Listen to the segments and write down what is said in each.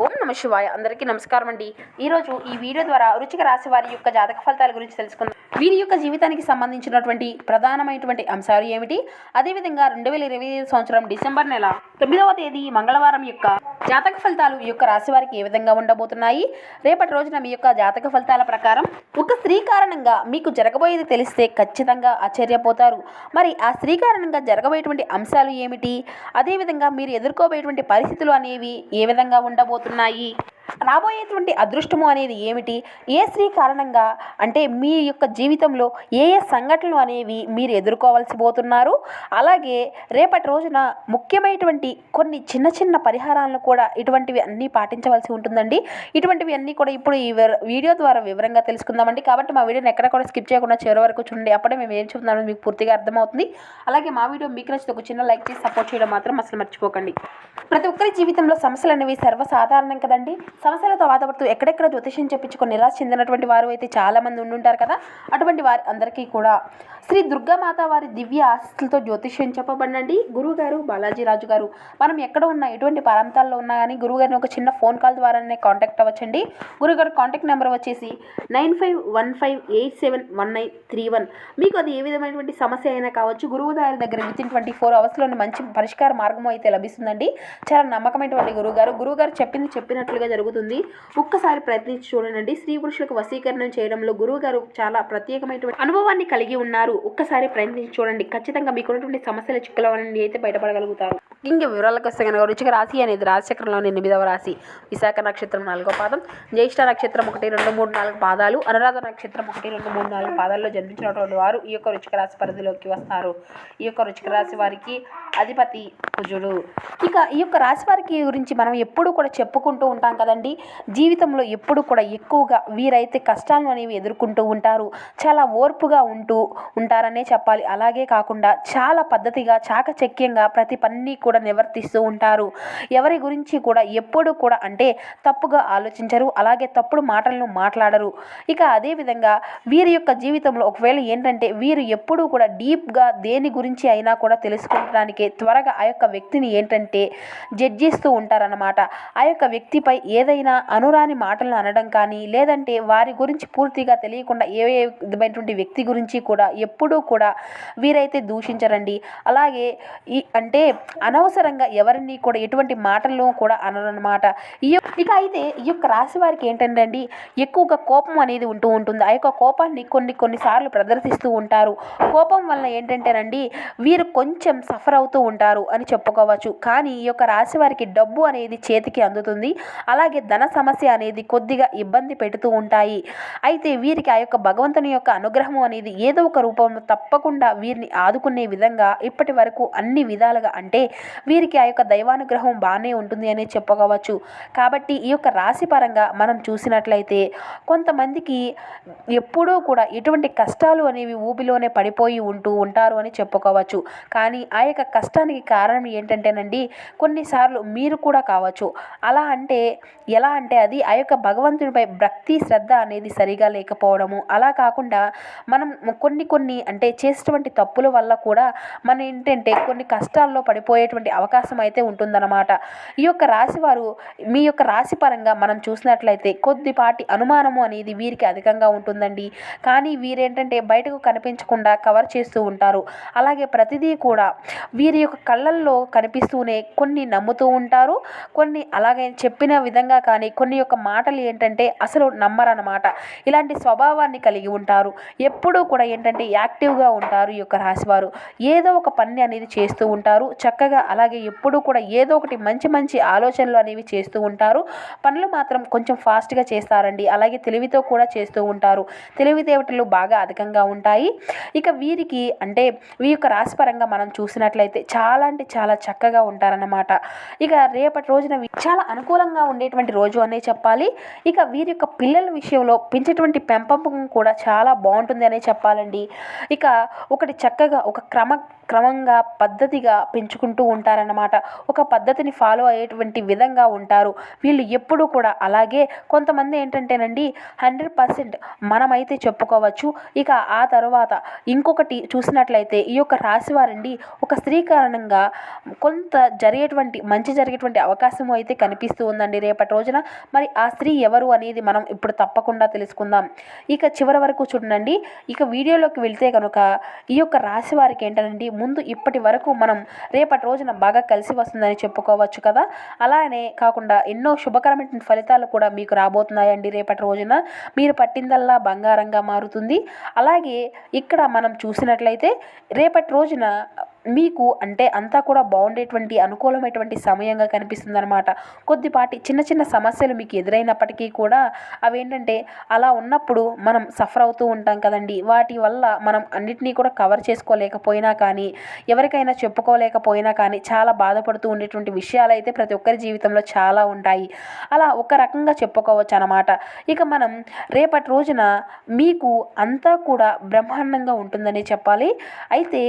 ఓం నమ శివాయ. అందరికీ నమస్కారం అండి. ఈరోజు ఈ వీడియో ద్వారా వృశ్చిక రాశి వారి యొక్క జాతక ఫలితాల గురించి తెలుసుకుందాం. వీరి యొక్క జీవితానికి సంబంధించినటువంటి ప్రధానమైనటువంటి అంశాలు ఏమిటి, అదేవిధంగా 2025 సంవత్సరం డిసెంబర్ నెల 9వ తేదీ మంగళవారం యొక్క జాతక ఫలితాలు ఈ యొక్క రాశి వారికి ఏ విధంగా ఉండబోతున్నాయి, రేపటి రోజున మీ యొక్క జాతక ఫలితాల ప్రకారం ఒక స్త్రీ కారణంగా మీకు జరగబోయేది తెలిస్తే ఖచ్చితంగా ఆశ్చర్యపోతారు. మరి ఆ స్త్రీ కారణంగా జరగబోయేటువంటి అంశాలు ఏమిటి, అదేవిధంగా మీరు ఎదుర్కోబోయేటువంటి పరిస్థితులు అనేవి ఏ విధంగా ఉండబోతున్నాయి, రాబోయేటువంటి అదృష్టము అనేది ఏమిటి, ఏ స్త్రీ కారణంగా అంటే మీ యొక్క జీవితంలో ఏ ఏ సంఘటనలు అనేవి మీరు ఎదుర్కోవాల్సి పోతున్నారు, అలాగే రేపటి రోజున ముఖ్యమైనటువంటి కొన్ని చిన్న చిన్న పరిహారాలను కూడా ఇటువంటివి అన్నీ పాటించవలసి ఉంటుందండి. ఇటువంటివి అన్నీ కూడా ఇప్పుడు ఈ వీడియో ద్వారా వివరంగా తెలుసుకుందామండి. కాబట్టి మా వీడియోని ఎక్కడ కూడా స్కిప్ చేయకుండా చివరి వరకు చూడండి. అప్పుడే మేము ఏం చెప్తున్నామో మీకు పూర్తిగా అర్థమవుతుంది. అలాగే మా వీడియో మీకు నచ్చితే ఒక చిన్న లైక్ చేసి సపోర్ట్ చేయడం మాత్రం అసలు మర్చిపోకండి. ప్రతి ఒక్కరి జీవితంలో సమస్యలు అనేవి సర్వసాధారణం కదండి. సమస్యలతో బాధపడుతూ ఎక్కడెక్కడ జ్యోతిష్యం చెప్పించుకొని నిరాశ చెందినటువంటి వారు అయితే చాలామంది ఉండుంటారు కదా. అటువంటి వారి అందరికీ కూడా శ్రీ దుర్గామాత వారి దివ్య ఆశీస్సులతో జ్యోతిష్యం చెప్పబడినండి. గురువుగారు బాలాజీ రాజు గారు. మనం ఎక్కడ ఉన్నా ఎటువంటి ప్రాంతాల్లో ఉన్నా కానీ గురువుగారిని ఒక చిన్న ఫోన్ కాల్ ద్వారానే కాంటాక్ట్ అవ్వచ్చండి. గురువుగారు కాంటాక్ట్ నెంబర్ వచ్చేసి 9515871931. మీకు అది ఏ విధమైనటువంటి సమస్య అయినా కావచ్చు, గురువు గారి దగ్గర వితిన్ 24 అవర్స్లోని మంచి పరిష్కార మార్గం అయితే లభిస్తుందండి. చాలా నమ్మకమైనటువంటి గురువుగారు చెప్పినట్లుగా జరుగుతుంది. ఒక్కసారి ప్రయత్నించి చూడండి. స్త్రీ పురుషులకు వశీకరణం చేయడంలో గురువుగారు చాలా ప్రత్యేకమైనటువంటి అనుభవాన్ని కలిగి ఉన్నారు. ఒక్కసారి ప్రయత్నించి చూడండి. ఖచ్చితంగా మీకున్నటువంటి సమస్యల చిక్కుల నుండి అయితే బయటపడగలుగుతారు. ఇంక వివరాలకు వస్తే కనుక వృశ్చిక రాశి అనేది రాశిచక్రంలోని 8వ రాశి. విశాఖ నక్షత్రం 4వ పాదం, జ్యేష్ఠ నక్షత్రం 1, 2, 3, 4 పాదాలు, అనురాధ నక్షత్రం 1, 2, 3, 4 పాదాల్లో జన్మించినటువంటి వారు ఈ యొక్క వృశ్చిక రాశి పరిధిలోకి వస్తారు. ఈ యొక్క వృశ్చిక రాశి వారికి అధిపతి కుజుడు. ఇక ఈ యొక్క రాశి వారికి గురించి మనం ఎప్పుడూ కూడా చెప్పుకుంటూ ఉంటాం కదండి. జీవితంలో ఎప్పుడు కూడా ఎక్కువగా వీరైతే కష్టాలను అనేవి ఎదుర్కొంటూ ఉంటారు. చాలా ఓర్పుగా ఉంటారనే చెప్పాలి. అలాగే కాకుండా చాలా పద్ధతిగా చాకచక్యంగా ప్రతి పనిని కూడా నివర్తిస్తూ ఉంటారు. ఎవరి గురించి కూడా ఎప్పుడు కూడా అంటే తప్పుగా ఆలోచించరు, అలాగే తప్పుడు మాటలను మాట్లాడరు. ఇక అదేవిధంగా వీరి యొక్క జీవితంలో ఒకవేళ ఏంటంటే వీరు ఎప్పుడూ కూడా డీప్గా దేని గురించి అయినా కూడా తెలుసుకోవడానికి త్వరగా ఆ యొక్క వ్యక్తిని ఏంటంటే జడ్జిస్తూ ఉంటారన్నమాట. ఆ యొక్క వ్యక్తిపై ఏదైనా అనురాని మాటలను అనడం కానీ, లేదంటే వారి గురించి పూర్తిగా తెలియకుండా ఏ విధమైనటువంటి వ్యక్తి గురించి కూడా ఎప్పుడూ కూడా వీరైతే దూషించరండి. అలాగే అంటే అనవసరంగా ఎవరిని కూడా ఎటువంటి మాటలను కూడా అనరన్నమాట. ఇక అయితే ఈ యొక్క రాశి వారికి ఏంటంటే అండి ఎక్కువగా కోపం అనేది ఉంటుంది. ఆ యొక్క కోపాన్ని కొన్నిసార్లు ప్రదర్శిస్తూ ఉంటారు. కోపం వల్ల ఏంటంటేనండి వీరు కొంచెం సఫర్ అవుతూ ఉంటారు అని చెప్పుకోవచ్చు. కానీ ఈ యొక్క రాశి వారికి డబ్బు అనేది చేతికి అందుతుంది. అలాగే ధన సమస్య అనేది కొద్దిగా ఇబ్బంది పెడుతూ ఉంటాయి. అయితే వీరికి ఆ యొక్క భగవంతుని యొక్క అనుగ్రహం అనేది ఏదో ఒక రూపంలో తప్పకుండా వీరిని ఆదుకునే విధంగా ఇప్పటి వరకు అన్ని విధాలుగా అంటే వీరికి ఆ యొక్క దైవానుగ్రహం బాగానే ఉంటుంది అని చెప్పుకోవచ్చు. కాబట్టి ఈ యొక్క రాశి పరంగా మనం చూసినట్లయితే కొంతమందికి ఎప్పుడూ కూడా ఎటువంటి కష్టాలు అనేవి ఊబిలోనే పడిపోయి ఉంటారు అని చెప్పుకోవచ్చు. కానీ ఆ యొక్క కష్టానికి కారణం ఏంటంటేనండి కొన్నిసార్లు మీరు కూడా కావచ్చు. అలా అంటే ఎలా అంటే అది ఆ యొక్క భగవంతుడిపై భక్తి శ్రద్ధ అనేది సరిగా లేకపోవడము. అలా కాకుండా మనం కొన్ని అంటే చేసేటువంటి తప్పుల వల్ల కూడా మన ఏంటంటే కొన్ని కష్టాల్లో పడిపోయేటువంటి అవకాశం అయితే ఉంటుందన్నమాట. ఈ యొక్క రాశివారు మీ యొక్క రాశి పరంగా మనం చూసినట్లయితే కొద్దిపాటి అనుమానము అనేది వీరికి అధికంగా ఉంటుందండి. కానీ వీరేంటంటే బయటకు కనిపించకుండా కవర్ చేస్తూ ఉంటారు. అలాగే ప్రతిదీ కూడా వీరి యొక్క కళ్ళల్లో కనిపిస్తూనే కొన్ని నమ్ముతూ ఉంటారు, కొన్ని అలాగే చెప్పిన విధంగా కానీ కొన్ని యొక్క మాటలు ఏంటంటే అసలు నమ్మరన్నమాట. ఇలాంటి స్వభావాన్ని కలిగి ఉంటారు. ఎప్పుడూ కూడా ఏంటంటే యాక్టివ్గా ఉంటారు. ఈ యొక్క రాశివారు ఏదో ఒక పని అనేది చేస్తూ ఉంటారు చక్కగా. అలాగే ఎప్పుడూ కూడా ఏదో ఒకటి మంచి ఆలోచనలు అనేవి చేస్తూ ఉంటారు. పనులు మాత్రం కొంచెం ఫాస్ట్గా చేస్తారండి. అలాగే తెలివితో కూడా చేస్తూ ఉంటారు. తెలివితేటలు బాగా అధికంగా ఉంటాయి. ఇక వీరికి అంటే ఈ యొక్క రాశిపరంగా మనం చూసినట్లయితే చాలా అంటే చాలా చక్కగా ఉంటారన్నమాట. ఇక రేపటి రోజున చాలా అనుకూలంగా ఉండేటువంటి రోజు అనే చెప్పాలి. ఇక వీరి యొక్క పిల్లల విషయంలో పెంచేటువంటి పెంపకం కూడా చాలా బాగుంటుంది అనే చెప్పాలండి. ఇక ఒకటి చక్కగా ఒక క్రమంగా పద్ధతిగా పెంచుకుంటూ ఉంటారన్నమాట. ఒక పద్ధతిని ఫాలో అయ్యేటువంటి విధంగా ఉంటారు వీళ్ళు ఎప్పుడూ కూడా. అలాగే కొంతమంది ఏంటంటేనండి 100% మనమైతే చెప్పుకోవచ్చు. ఇక ఆ తరువాత ఇంకొకటి చూసినట్లయితే ఈ యొక్క రాశి వారండి ఒక స్త్రీ కారణంగా కొంత మంచి జరిగేటువంటి అవకాశం అయితే కనిపిస్తూ ఉందండి రేపటి రోజున. మరి ఆ స్త్రీ ఎవరు అనేది మనం ఇప్పుడు తప్పకుండా తెలుసుకుందాం. ఇక చివరి వరకు చూడండి. ఇక వీడియోలోకి వెళ్తే కనుక ఈ యొక్క రాశి వారికి ఏంటంటే ముందు ఇప్పటి వరకు మనం రేపటి రోజున బాగా కలిసి వస్తుందని చెప్పుకోవచ్చు కదా. అలానే కాకుండా ఎన్నో శుభకరమైన ఫలితాలు కూడా మీకు రాబోతున్నాయండి రేపటి రోజున. మీరు పట్టిందల్లా బంగారంగా మారుతుంది. అలాగే ఇక్కడ మనం చూసినట్లయితే రేపటి రోజున మీకు అంటే అంతా కూడా బాగుండేటువంటి అనుకూలమైనటువంటి సమయంగా కనిపిస్తుందన్నమాట. కొద్దిపాటి చిన్న చిన్న సమస్యలు మీకు ఎదురైనప్పటికీ కూడా అవేంటంటే అలా ఉన్నప్పుడు మనం సఫర్ అవుతూ ఉంటాం కదండి. వాటి వల్ల మనం అన్నిటినీ కూడా కవర్ చేసుకోలేకపోయినా కానీ, ఎవరికైనా చెప్పుకోలేకపోయినా కానీ చాలా బాధపడుతూ ఉండేటువంటి విషయాలు అయితే ప్రతి ఒక్కరి జీవితంలో చాలా ఉంటాయి. అలా ఒక రకంగా చెప్పుకోవచ్చు అన్నమాట. ఇక మనం రేపటి రోజున మీకు అంతా కూడా బ్రహ్మాండంగా ఉంటుందని చెప్పాలి. అయితే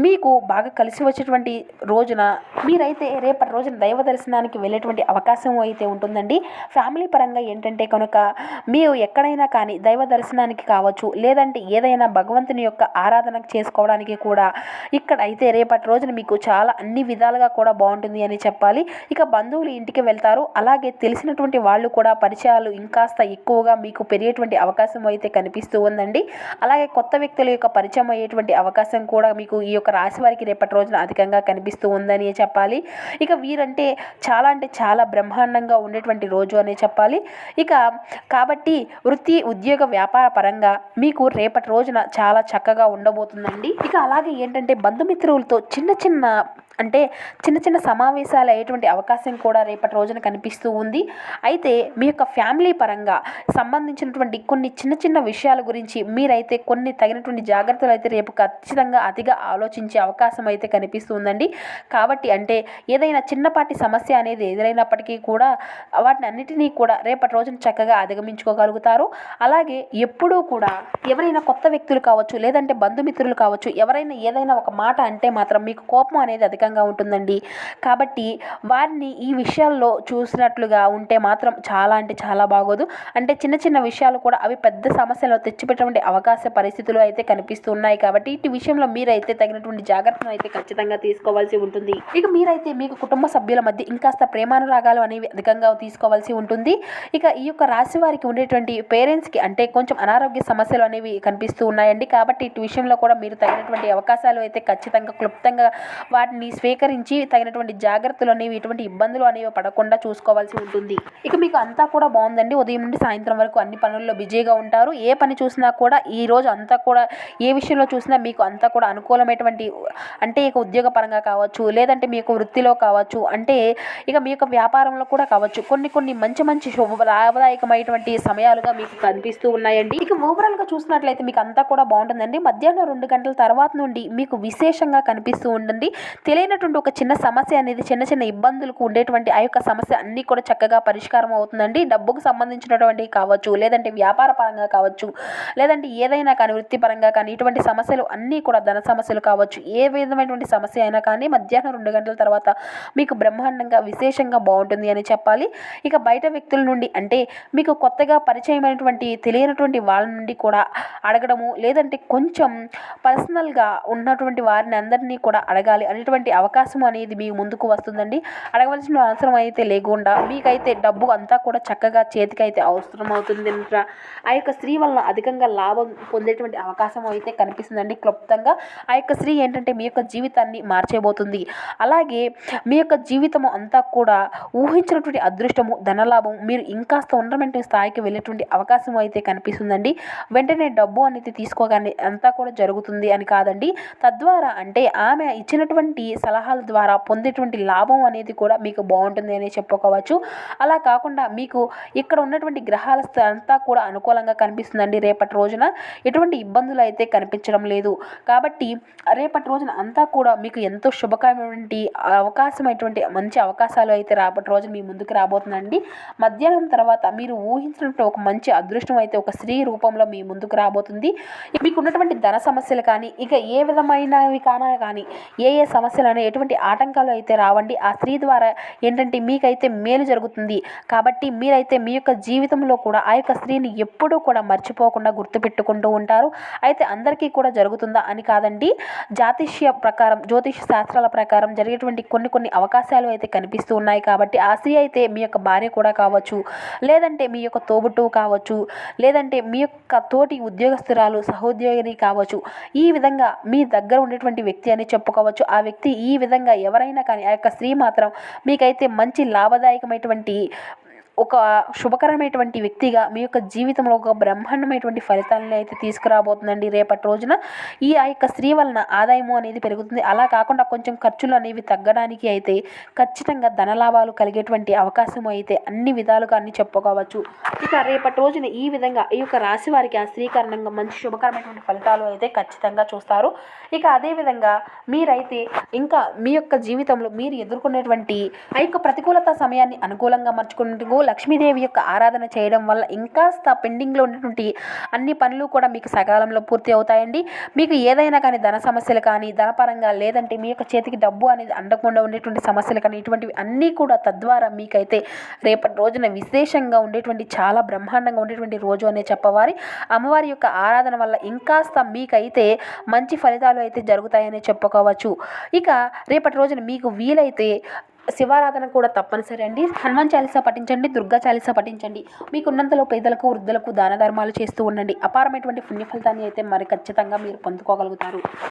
మీకు బాగా కలిసి వచ్చేటువంటి రోజున మీరైతే రేపటి రోజున దైవ దర్శనానికి వెళ్ళేటువంటి అవకాశం అయితే ఉంటుందండి. ఫ్యామిలీ పరంగా ఏంటంటే కనుక మీరు ఎక్కడైనా కానీ దైవ దర్శనానికి కావచ్చు, లేదంటే ఏదైనా భగవంతుని యొక్క ఆరాధన చేసుకోవడానికి కూడా ఇక్కడ అయితే రేపటి రోజున మీకు చాలా అన్ని విధాలుగా కూడా బాగుంటుంది అని చెప్పాలి. ఇక బంధువులు ఇంటికి వెళ్తారు. అలాగే తెలిసినటువంటి వాళ్ళు కూడా పరిచయాలు ఇంకాస్త ఎక్కువగా మీకు పెరిగేటువంటి అవకాశం అయితే కనిపిస్తూ ఉందండి. అలాగే కొత్త వ్యక్తుల యొక్క పరిచయం అయ్యేటువంటి అవకాశం కూడా మీకు ఈ యొక్క రాశి వారికి రేపటి రోజున అధికంగా కనిపిస్తూ ఉందని చెప్పాలి. ఇక వీరంటే చాలా బ్రహ్మాండంగా ఉండేటువంటి రోజు అనే చెప్పాలి. ఇక కాబట్టి వృత్తి ఉద్యోగ వ్యాపార పరంగా మీకు రేపటి రోజున చాలా చక్కగా ఉండబోతుందండి. ఇక అలాగే ఏంటంటే బంధుమిత్రులతో చిన్న చిన్న సమావేశాలు అయ్యేటువంటి అవకాశం కూడా రేపటి రోజున కనిపిస్తూ ఉంది. అయితే మీ యొక్క ఫ్యామిలీ పరంగా సంబంధించినటువంటి కొన్ని చిన్న చిన్న విషయాల గురించి మీరైతే కొన్ని తగినటువంటి జాగ్రత్తలు అయితే రేపు ఖచ్చితంగా అతిగా ఆలోచించే అవకాశం అయితే కనిపిస్తుందండి. కాబట్టి ఏదైనా చిన్నపాటి సమస్య అనేది ఎదురైనప్పటికీ కూడా వాటిని అన్నిటినీ కూడా రేపటి రోజున చక్కగా అధిగమించుకోగలుగుతారు. అలాగే ఎప్పుడూ కూడా ఎవరైనా కొత్త వ్యక్తులు కావచ్చు, లేదంటే బంధుమిత్రులు కావచ్చు, ఎవరైనా ఏదైనా ఒక మాట అంటే మాత్రం మీకు కోపం అనేది అధికంగా ఉంటుందండి. కాబట్టి వారిని ఈ విషయాల్లో చూసినట్లుగా ఉంటే మాత్రం చాలా బాగోదు. చిన్న చిన్న విషయాలు కూడా అవి పెద్ద సమస్యలు తెచ్చిపెట్టేటువంటి అవకాశ పరిస్థితులు అయితే కనిపిస్తూ ఉన్నాయి. కాబట్టి ఇటు విషయంలో మీరైతే తగినటువంటి జాగ్రత్తను అయితే ఖచ్చితంగా తీసుకోవాల్సి ఉంటుంది. ఇక మీరైతే మీకు కుటుంబ సభ్యుల మధ్య ఇంకాస్త ప్రేమానురాగాలు అనేవి అధికంగా తీసుకోవాల్సి ఉంటుంది. ఇక ఈ యొక్క రాశి వారికి ఉండేటువంటి పేరెంట్స్కి కొంచెం అనారోగ్య సమస్యలు అనేవి కనిపిస్తూ ఉన్నాయండి. కాబట్టి ఇటు విషయంలో కూడా మీరు తగినటువంటి అవకాశాలు అయితే ఖచ్చితంగా క్లుప్తంగా వాటిని స్వీకరించి తగినటువంటి జాగ్రత్తలు అనేవి ఎటువంటి ఇబ్బందులు అనేవి పడకుండా చూసుకోవాల్సి ఉంటుంది. ఇక మీకు అంతా కూడా బాగుందండి. ఉదయం నుండి సాయంత్రం వరకు అన్ని పనుల్లో బిజీగా ఉంటారు. ఏ పని చూసినా కూడా ఈ రోజు అంతా కూడా ఏ విషయంలో చూసినా మీకు అంతా కూడా అనుకూలమైనటువంటి ఇక ఉద్యోగ పరంగా కావచ్చు, లేదంటే మీ యొక్క వృత్తిలో కావచ్చు, ఇక మీ యొక్క వ్యాపారంలో కూడా కావచ్చు, కొన్ని మంచి లాభదాయకమైనటువంటి సమయాలుగా మీకు కనిపిస్తూ ఉన్నాయండి. ఇక ఓవరాల్గా చూసినట్లయితే మీకు అంతా కూడా బాగుంటుందండి. మధ్యాహ్నం 2 గంటల తర్వాత నుండి మీకు విశేషంగా కనిపిస్తూ ఉంటుంది. తెలియనటువంటి ఒక చిన్న సమస్య అనేది చిన్న ఇబ్బందులకు ఉండేటువంటి ఆ యొక్క సమస్య అన్నీ కూడా చక్కగా పరిష్కారం అవుతుందండి. డబ్బుకు సంబంధించినటువంటి కావచ్చు, లేదంటే వ్యాపార పరంగా కావచ్చు, లేదంటే ఏదైనా కానీ వృత్తిపరంగా కానీ ఇటువంటి సమస్యలు అన్నీ కూడా ధన సమస్యలు కావచ్చు, ఏ విధమైనటువంటి సమస్య అయినా కానీ మధ్యాహ్నం 2 గంటల తర్వాత మీకు బ్రహ్మాండంగా విశేషంగా బాగుంటుంది అని చెప్పాలి. ఇక బయట వ్యక్తుల నుండి మీకు కొత్తగా పరిచయమైనటువంటి తెలియనటువంటి వాళ్ళ నుండి కూడా అడగడము, లేదంటే కొంచెం పర్సనల్గా ఉన్నటువంటి వారిని అందరినీ కూడా అడగాలి అనేటువంటి అవకాశం అనేది మీ ముందుకు వస్తుందండి. అడగవలసిన అవసరం అయితే లేకుండా మీకైతే డబ్బు అంతా కూడా చక్కగా చేతికైతే అవసరం అవుతుంది. ఆ యొక్క స్త్రీ వల్ల అధికంగా లాభం పొందేటువంటి అవకాశం అయితే కనిపిస్తుందండి. క్లుప్తంగా ఆ యొక్క స్త్రీ మీ యొక్క జీవితాన్ని మార్చేయబోతుంది. అలాగే మీ యొక్క జీవితం అంతా కూడా ఊహించినటువంటి అదృష్టము, ధనలాభం, మీరు ఇంకాస్త ఉన్నటువంటి స్థాయికి వెళ్ళేటువంటి అవకాశం అయితే కనిపిస్తుందండి. వెంటనే డబ్బు అనేది తీసుకోగానే అంతా కూడా జరుగుతుంది అని కాదండి. తద్వారా ఆమె ఇచ్చినటువంటి సలహాల ద్వారా పొందేటువంటి లాభం అనేది కూడా మీకు బాగుంటుంది అని చెప్పుకోవచ్చు. అలా కాకుండా మీకు ఇక్కడ ఉన్నటువంటి గ్రహాల అంతా కూడా అనుకూలంగా కనిపిస్తుందండి. రేపటి రోజున ఎటువంటి ఇబ్బందులు అయితే కనిపించడం లేదు. కాబట్టి రేపటి రోజున అంతా కూడా మీకు ఎంతో శుభకరమైనటువంటి అవకాశమైనటువంటి మంచి అవకాశాలు అయితే రేపటి రోజున మీ ముందుకు రాబోతుందండి. మధ్యాహ్నం తర్వాత మీరు ఊహించినట్టు ఒక మంచి అదృష్టం అయితే ఒక స్త్రీ రూపంలో మీ ముందుకు రాబోతుంది. మీకు ఉన్నటువంటి ధన సమస్యలు కానీ ఇక ఏ విధమైనవి కానీ ఏ సమస్యలు ఎటువంటి ఆటంకాలు అయితే రావండి. ఆ స్త్రీ ద్వారా ఏంటంటే మీకైతే మేలు జరుగుతుంది. కాబట్టి మీరైతే మీ యొక్క జీవితంలో కూడా ఆ యొక్క స్త్రీని ఎప్పుడూ కూడా మర్చిపోకుండా గుర్తుపెట్టుకుంటూ ఉంటారు. అయితే అందరికీ కూడా జరుగుతుందా అని కాదండి. జ్యోతిష శాస్త్రాల ప్రకారం జరిగేటువంటి కొన్ని అవకాశాలు అయితే కనిపిస్తూ ఉన్నాయి. కాబట్టి ఆ స్త్రీ అయితే మీ యొక్క భార్య కూడా కావచ్చు, లేదంటే మీ యొక్క తోబుట్టువు కావచ్చు, లేదంటే మీ యొక్క తోటి ఉద్యోగస్తురాలు సహోద్యోగిని కావచ్చు. ఈ విధంగా మీ దగ్గర ఉండేటువంటి వ్యక్తి అని చెప్పుకోవచ్చు. ఆ వ్యక్తి ఈ విధంగా ఎవరైనా కానీ ఆ యొక్క స్త్రీ మాత్రం మీకైతే మంచి లాభదాయకమైనటువంటి ఒక శుభకరమైనటువంటి వ్యక్తిగా మీ యొక్క జీవితంలో ఒక బ్రహ్మాండమైనటువంటి ఫలితాలను అయితే తీసుకురాబోతుందండి. రేపటి రోజున ఆ యొక్క స్త్రీ వలన ఆదాయము అనేది పెరుగుతుంది. అలా కాకుండా కొంచెం ఖర్చులు అనేవి తగ్గడానికి అయితే ఖచ్చితంగా ధనలాభాలు కలిగేటువంటి అవకాశం అయితే అన్ని విధాలుగా అన్ని చెప్పుకోవచ్చు. ఇక రేపటి రోజున ఈ విధంగా ఈ యొక్క రాశి వారికి ఆ స్త్రీ కారణంగా మంచి శుభకరమైనటువంటి ఫలితాలు అయితే ఖచ్చితంగా చూస్తారు. ఇక అదేవిధంగా మీరైతే ఇంకా మీ యొక్క జీవితంలో మీరు ఎదుర్కొనేటువంటి ఆ యొక్క ప్రతికూలత సమయాన్ని అనుకూలంగా మార్చుకుంటూ లక్ష్మీదేవి యొక్క ఆరాధన చేయడం వల్ల ఇంకాస్త పెండింగ్లో ఉన్నటువంటి అన్ని పనులు కూడా మీకు సకాలంలో పూర్తి అవుతాయండి. మీకు ఏదైనా కానీ ధన సమస్యలు కానీ ధనపరంగా లేదంటే మీ యొక్క చేతికి డబ్బు అనేది అందకుండా ఉండేటువంటి సమస్యలు కానీ ఇటువంటివి అన్నీ కూడా తద్వారా మీకైతే రేపటి రోజున విశేషంగా ఉండేటువంటి చాలా బ్రహ్మాండంగా ఉండేటువంటి రోజు అనే చెప్పవారి అమ్మవారి యొక్క ఆరాధన వల్ల ఇంకాస్త మీకైతే మంచి ఫలితాలు అయితే జరుగుతాయని చెప్పుకోవచ్చు. ఇక రేపటి రోజున మీకు వీలైతే శివారాధన కూడా తప్పనిసరి అండి. హనుమాన్ చాలీసా పఠించండి, దుర్గా చాలీసా పఠించండి. మీకున్నంతలో పేదలకు వృద్ధులకు దాన ధర్మాలు చేస్తూ ఉండండి. అపారమైనటువంటి పుణ్య ఫలితాన్ని అయితే మరి ఖచ్చితంగా మీరు పొందుకోగలుగుతారు.